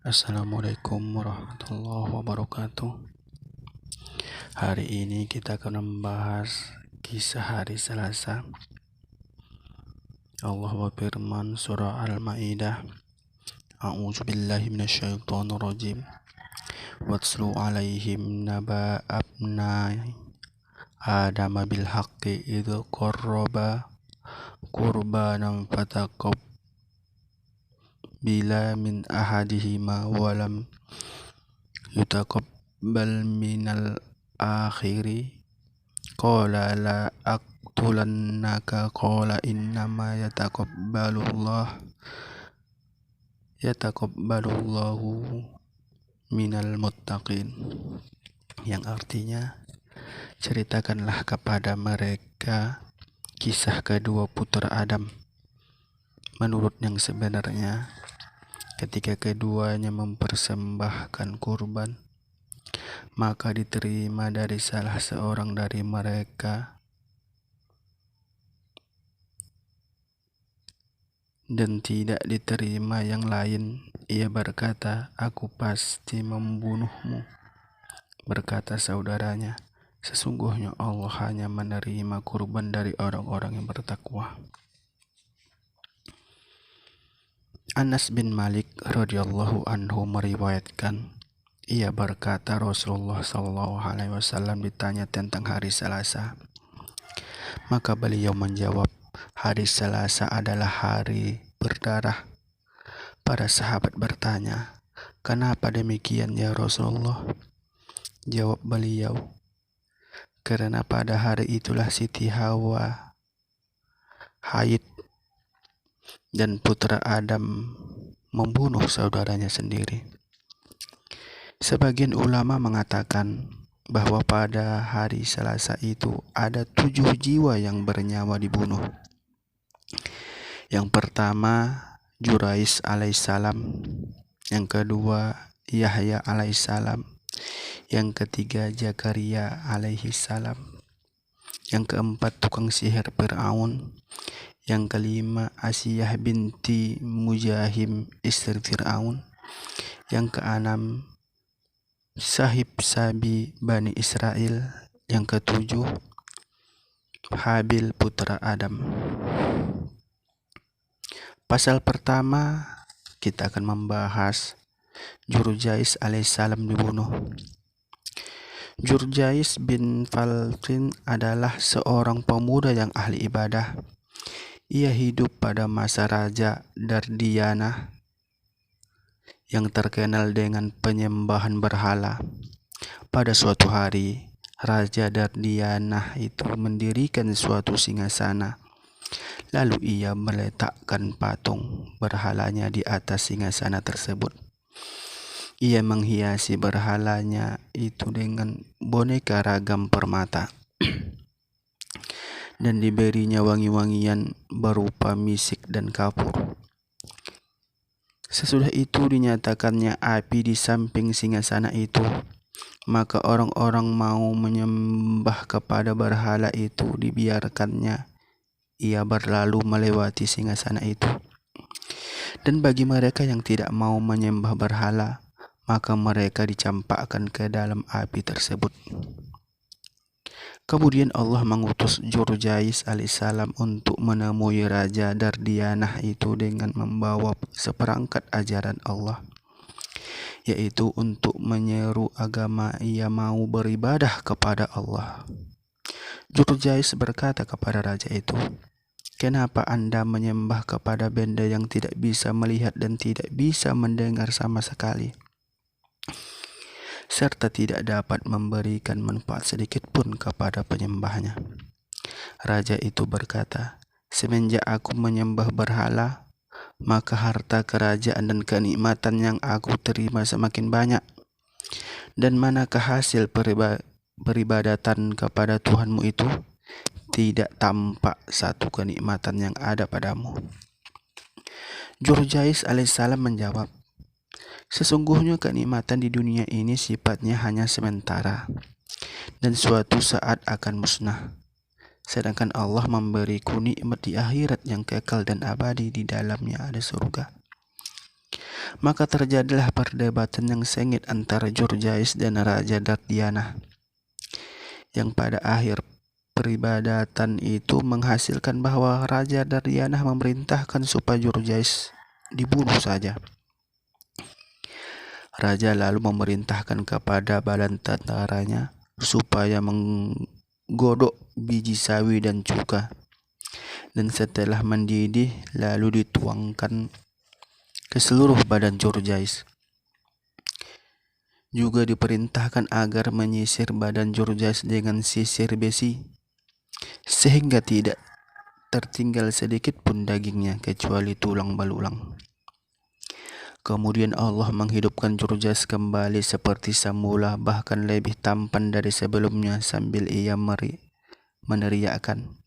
Assalamualaikum warahmatullahi wabarakatuh. Hari ini kita akan membahas kisah hari Selasa. Allah berfirman surah Al-Maidah, A'udzu billahi minasyaitonir rajim. Watslu 'alaihim naba abnai Adam bil haqqi idz qarraba qurbanan fataqabbala min ahadihima wa lam yutaqabbal minal akhiri qala la aqtulannaka qala innama yataqabbalullahu minal muttaqin, yang artinya, ceritakanlah kepada mereka kisah kedua putra Adam menurut yang sebenarnya ketika keduanya mempersembahkan kurban, maka diterima dari salah seorang dari mereka dan tidak diterima yang lain. Ia berkata, "Aku pasti membunuhmu." Berkata saudaranya, "Sesungguhnya Allah hanya menerima kurban dari orang-orang yang bertakwa." Anas bin Malik radhiyallahu anhu meriwayatkan, ia berkata Rasulullah SAW ditanya tentang hari Selasa. Maka beliau menjawab, hari Selasa adalah hari berdarah. Para sahabat bertanya, "Kenapa demikian ya Rasulullah?" Jawab beliau, "Karena pada hari itulah Siti Hawa haid dan putra Adam membunuh saudaranya sendiri." Sebagian ulama mengatakan bahwa pada hari Selasa itu ada 7 jiwa yang bernyawa dibunuh. Yang pertama Jurais alaihissalam, yang kedua Yahya alaihissalam, yang ketiga Zakaria alaihissalam, yang keempat tukang sihir Fir'aun, yang kelima Asiyah binti Mujahim istri Fir'aun, yang keenam Sahib Sabi Bani Israel, yang ketujuh Habil putra Adam. Pasal pertama kita akan membahas Jurjais alaihissalam dibunuh. Jurjais bin Faltin adalah seorang pemuda yang ahli ibadah. Ia hidup pada masa Raja Dardianah yang terkenal dengan penyembahan berhala. Pada suatu hari, Raja Dardianah itu mendirikan suatu singgasana. Lalu ia meletakkan patung berhalanya di atas singgasana tersebut. Ia menghiasi berhalanya itu dengan boneka ragam permata dan diberinya wangi-wangian berupa misik dan kapur. Sesudah itu dinyatakannya api di samping singgasana itu, maka orang-orang mau menyembah kepada berhala itu dibiarkannya. Ia berlalu melewati singgasana itu. Dan bagi mereka yang tidak mau menyembah berhala, maka mereka dicampakkan ke dalam api tersebut. Kemudian Allah mengutus Jurjais alaihissalam untuk menemui Raja Dardianah itu dengan membawa seperangkat ajaran Allah, yaitu untuk menyeru agama ia mau beribadah kepada Allah. Jurjais berkata kepada raja itu, "Kenapa Anda menyembah kepada benda yang tidak bisa melihat dan tidak bisa mendengar sama sekali, serta tidak dapat memberikan manfaat sedikit pun kepada penyembahnya?" Raja itu berkata, "Semenjak aku menyembah berhala, maka harta kerajaan dan kenikmatan yang aku terima semakin banyak. Dan manakah hasil peribadatan kepada Tuhanmu itu? Tidak tampak satu kenikmatan yang ada padamu." Jurjais alaihissalam menjawab, "Sesungguhnya kenikmatan di dunia ini sifatnya hanya sementara dan suatu saat akan musnah. Sedangkan Allah memberiku nikmat di akhirat yang kekal dan abadi, di dalamnya ada surga. Maka terjadilah perdebatan yang sengit antara Jurjais dan Raja Dardianah, yang pada akhir peribadatan itu menghasilkan bahwa Raja Dardianah memerintahkan supaya Jurjais dibunuh saja. Raja lalu memerintahkan kepada badan tentaranya supaya menggodok biji sawi dan cuka, dan setelah mendidih lalu dituangkan ke seluruh badan Jurjais. Juga diperintahkan agar menyisir badan Jurjais dengan sisir besi, sehingga tidak tertinggal sedikit pun dagingnya kecuali tulang belulang. Kemudian Allah menghidupkan Jurjais kembali seperti semula, bahkan lebih tampan dari sebelumnya, sambil ia meneriakkan,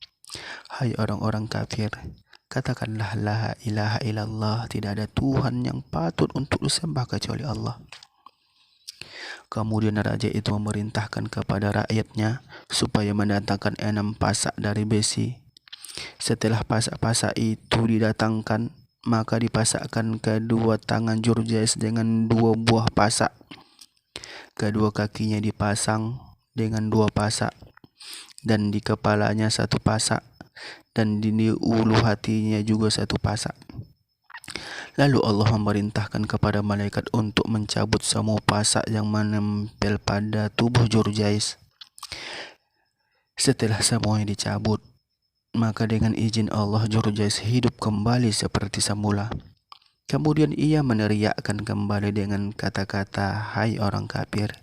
"Hai orang-orang kafir, katakanlah la ilaha illallah, tidak ada Tuhan yang patut untuk disembah kecuali Allah." Kemudian raja itu memerintahkan kepada rakyatnya supaya mendatangkan 6 pasak dari besi. Setelah pasak-pasak itu didatangkan, maka dipasakkan kedua tangan Jurjais dengan 2 buah pasak. Kedua kakinya dipasang dengan 2 pasak, dan di kepalanya 1 pasak, dan di ulu hatinya juga 1 pasak. Lalu Allah memerintahkan kepada malaikat untuk mencabut semua pasak yang menempel pada tubuh Jurjais. Setelah semuanya dicabut, maka dengan izin Allah Jurjais hidup kembali seperti semula. Kemudian ia meneriakkan kembali dengan kata-kata, "Hai orang kafir,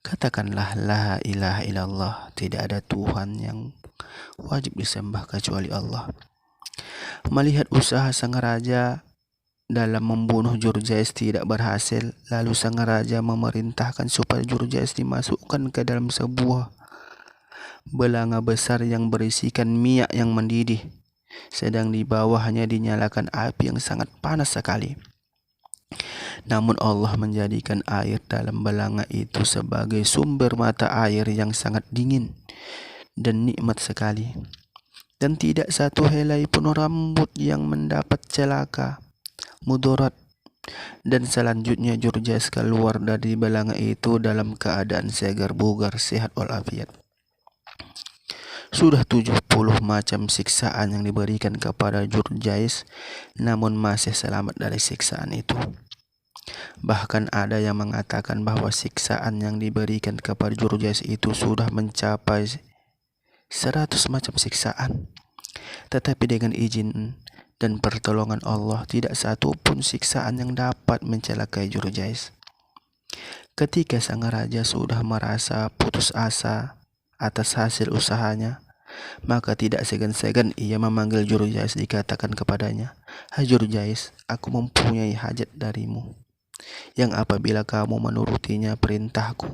katakanlah la ilaha illallah, tidak ada Tuhan yang wajib disembah kecuali Allah." Melihat usaha sang raja dalam membunuh Jurjais tidak berhasil, lalu sang raja memerintahkan supaya Jurjais dimasukkan ke dalam sebuah belanga besar yang berisikan minyak yang mendidih, sedang di bawahnya dinyalakan api yang sangat panas sekali. Namun Allah menjadikan air dalam belanga itu sebagai sumber mata air yang sangat dingin dan nikmat sekali, dan tidak satu helai pun rambut yang mendapat celaka, mudarat. Dan selanjutnya Jurjais keluar dari belanga itu dalam keadaan segar bugar, sehat walafiat. Sudah 70 macam siksaan yang diberikan kepada Jurjais, namun masih selamat dari siksaan itu. Bahkan ada yang mengatakan bahwa siksaan yang diberikan kepada Jurjais itu sudah mencapai 100 macam siksaan. Tetapi dengan izin dan pertolongan Allah, tidak satu pun siksaan yang dapat mencelakai Jurjais. Ketika sang raja sudah merasa putus asa atas hasil usahanya, maka tidak segan-segan ia memanggil Jurjais, dikatakan kepadanya, "Hai Jurjais, aku mempunyai hajat darimu, yang apabila kamu menurutinya perintahku,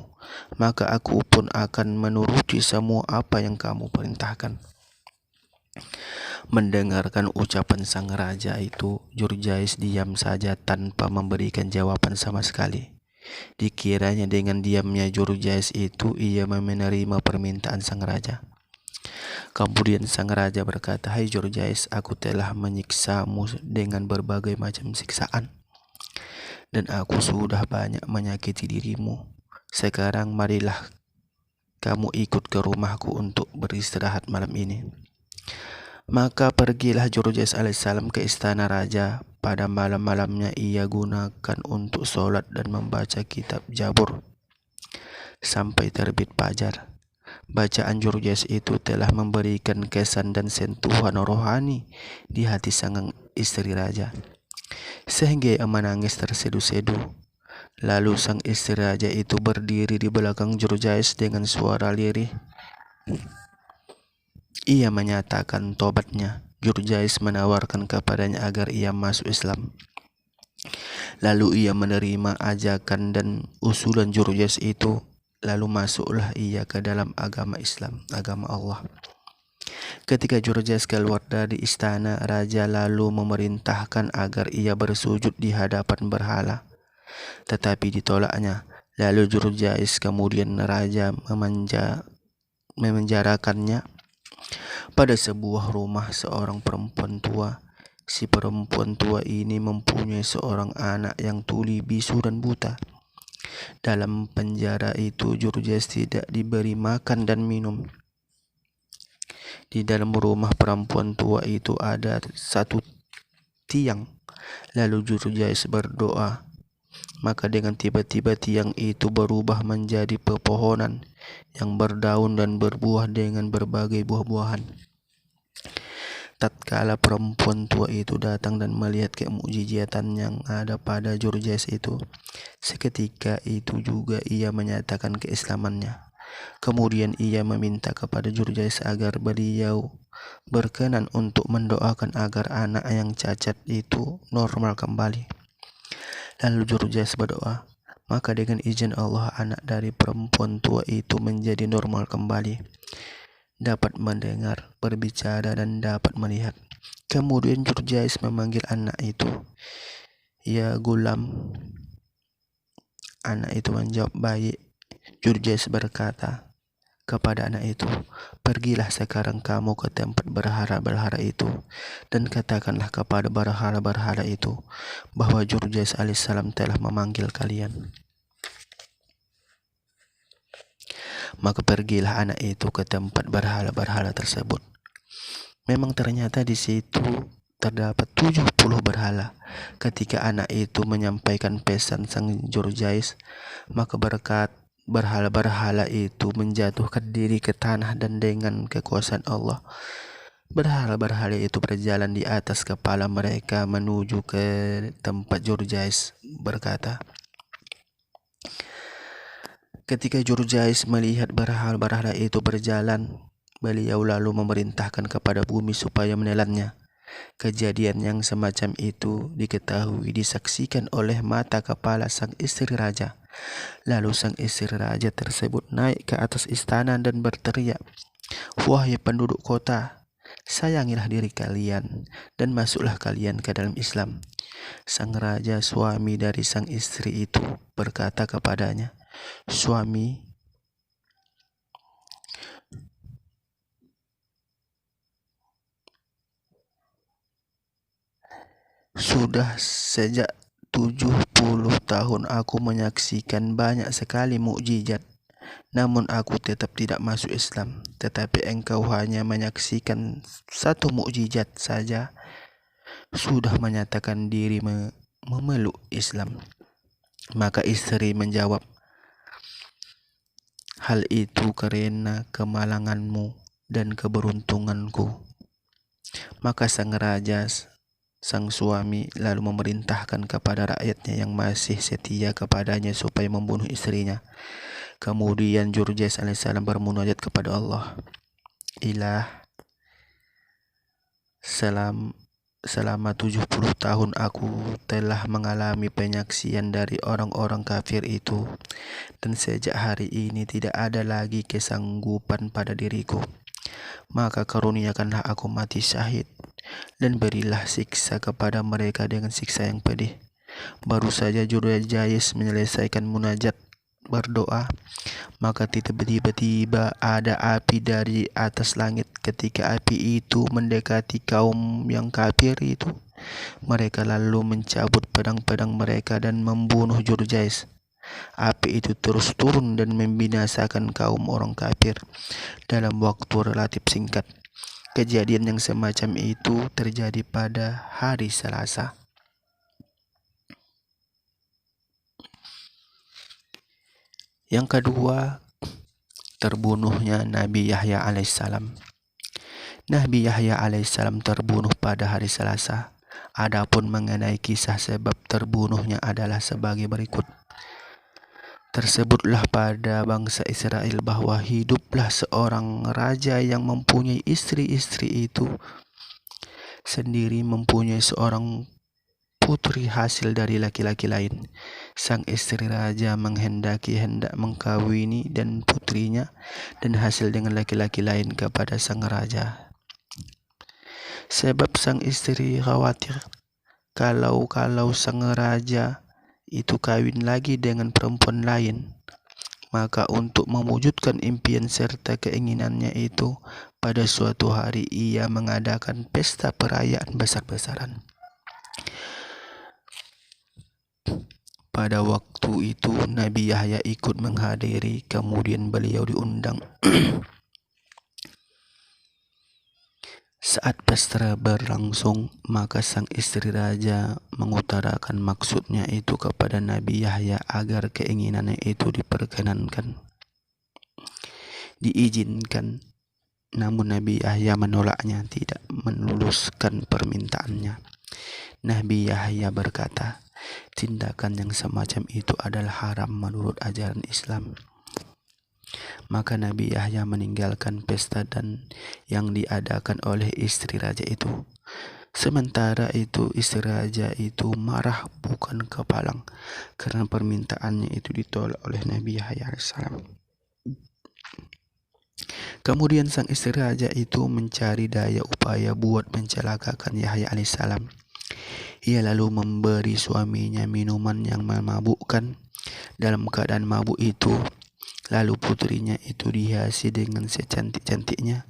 maka aku pun akan menuruti semua apa yang kamu perintahkan." Mendengarkan ucapan sang raja itu, Jurjais diam saja tanpa memberikan jawaban sama sekali. Dikiranya dengan diamnya Jurjais itu ia menerima permintaan sang raja. Kemudian sang raja berkata, "Hai Jurjais, aku telah menyiksamu dengan berbagai macam siksaan, dan aku sudah banyak menyakiti dirimu. Sekarang marilah kamu ikut ke rumahku untuk beristirahat malam ini." Maka pergilah Jurjais alaihissalam ke istana raja. Pada malam-malamnya ia gunakan untuk sholat dan membaca kitab Jabur sampai terbit fajar. Bacaan Jurjais itu telah memberikan kesan dan sentuhan rohani di hati sang istri raja, sehingga ia menangis terseduh-seduh. Lalu sang istri raja itu berdiri di belakang Jurjais dengan suara lirih. Ia menyatakan tobatnya. Jurjais menawarkan kepadanya agar ia masuk Islam. Lalu ia menerima ajakan dan usulan Jurjais itu. Lalu masuklah ia ke dalam agama Islam, agama Allah. Ketika Jurjais keluar dari istana, raja lalu memerintahkan agar ia bersujud di hadapan berhala, tetapi ditolaknya. Lalu Jurjais kemudian raja memenjarakannya pada sebuah rumah seorang perempuan tua Si perempuan tua ini mempunyai seorang anak yang tuli, bisu, dan buta. Dalam penjara itu Jurjais tidak diberi makan dan minum. Di dalam rumah perempuan tua itu ada satu tiang. Lalu Jurjais berdoa. Maka dengan tiba-tiba tiang itu berubah menjadi pepohonan yang berdaun dan berbuah dengan berbagai buah-buahan. Tatkala perempuan tua itu datang dan melihat kemukjizatan yang ada pada Jurjais itu, seketika itu juga ia menyatakan keislamannya. Kemudian ia meminta kepada Jurjais agar beliau berkenan untuk mendoakan agar anak yang cacat itu normal kembali. Lalu Jurjais berdoa, maka dengan izin Allah anak dari perempuan tua itu menjadi normal kembali, dapat mendengar, berbicara, dan dapat melihat. Kemudian Jurjais memanggil anak itu, "Ya gulam." Anak itu menjawab, "Baik." Jurjais berkata kepada anak itu, "Pergilah sekarang kamu ke tempat berhala-berhala itu dan katakanlah kepada berhala-berhala itu bahwa Jurjais alaihissalam telah memanggil kalian." Maka pergilah anak itu ke tempat berhala-berhala tersebut. Memang ternyata di situ terdapat 70 berhala. Ketika anak itu menyampaikan pesan sang Jurjais, maka berkat berhala-berhala itu menjatuhkan diri ke tanah dan dengan kekuasaan Allah, berhala-berhala itu berjalan di atas kepala mereka menuju ke tempat Jurjais berkata. Ketika Jurjais melihat berhala-berhala itu berjalan, beliau lalu memerintahkan kepada bumi supaya menelannya. Kejadian yang semacam itu diketahui disaksikan oleh mata kepala sang istri raja. Lalu sang istri raja tersebut naik ke atas istana dan berteriak, "Wahai penduduk kota, sayangilah diri kalian dan masuklah kalian ke dalam Islam." Sang raja, suami dari sang istri itu, berkata kepadanya, "Suami, sudah sejak 70 tahun aku menyaksikan banyak sekali mukjizat, namun aku tetap tidak masuk Islam. Tetapi engkau hanya menyaksikan satu mukjizat saja, sudah menyatakan diri memeluk Islam." Maka istri menjawab, "Hal itu karena kemalanganmu dan keberuntunganku." Maka sang raja, sang suami, lalu memerintahkan kepada rakyatnya yang masih setia kepadanya supaya membunuh istrinya. Kemudian Jurjais alaihissalam bermunajat kepada Allah, "Ilah, selama 70 tahun aku telah mengalami penyaksian dari orang-orang kafir itu, dan sejak hari ini tidak ada lagi kesanggupan pada diriku. Maka karuniakanlah aku mati syahid, dan berilah siksa kepada mereka dengan siksa yang pedih." Baru saja Jurjais menyelesaikan munajat berdoa, maka tiba-tiba ada api dari atas langit. Ketika api itu mendekati kaum yang kafir itu, mereka lalu mencabut pedang-pedang mereka dan membunuh Jurjais. Api itu terus turun dan membinasakan kaum orang kafir dalam waktu relatif singkat. Kejadian yang semacam itu terjadi pada hari Selasa. Yang kedua, terbunuhnya Nabi Yahya alaihissalam. Nabi Yahya alaihissalam terbunuh pada hari Selasa. Adapun mengenai kisah sebab terbunuhnya adalah sebagai berikut. Tersebutlah pada bangsa Israel bahwa hiduplah seorang raja yang mempunyai istri-istri itu sendiri mempunyai seorang putri hasil dari laki-laki lain. Sang istri raja hendak mengkawini dan putrinya dan hasil dengan laki-laki lain kepada sang raja. Sebab sang istri khawatir kalau sang raja itu kawin lagi dengan perempuan lain, Maka untuk mewujudkan impian serta keinginannya itu, pada suatu hari ia mengadakan pesta perayaan besar-besaran. Pada waktu itu Nabi Yahya ikut menghadiri, kemudian beliau diundang. Saat pesta berlangsung, maka sang istri raja mengutarakan maksudnya itu kepada Nabi Yahya agar keinginannya itu diperkenankan, diizinkan. Namun Nabi Yahya menolaknya, tidak meluluskan permintaannya. Nabi Yahya berkata, tindakan yang semacam itu adalah haram menurut ajaran Islam. Maka Nabi Yahya meninggalkan pesta dan yang diadakan oleh istri raja itu. Sementara itu istri raja itu marah bukan kepalang karena permintaannya itu ditolak oleh Nabi Yahya alaihissalam. Kemudian sang istri raja itu mencari daya upaya buat mencelakakan Yahya alaihissalam. Ia lalu memberi suaminya minuman yang memabukkan. Dalam keadaan mabuk itu, lalu putrinya itu dihiasi dengan secantik-cantiknya.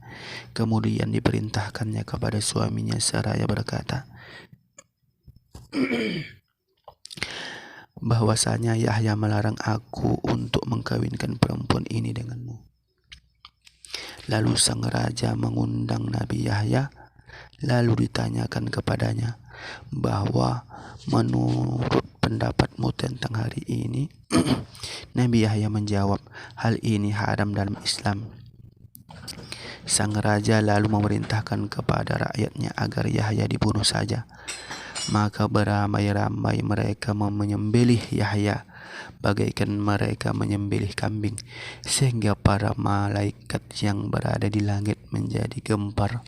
Kemudian diperintahkannya kepada suaminya seraya berkata bahwasanya Yahya melarang aku untuk mengkawinkan perempuan ini denganmu. Lalu sang raja mengundang Nabi Yahya, lalu ditanyakan kepadanya bahwa menurut pendapatmu tentang hari ini. Nabi Yahya menjawab, hal ini haram dalam Islam. Sang raja lalu memerintahkan kepada rakyatnya agar Yahya dibunuh saja. Maka beramai-ramai mereka menyembelih Yahya bagaikan mereka menyembelih kambing, sehingga para malaikat yang berada di langit menjadi gempar.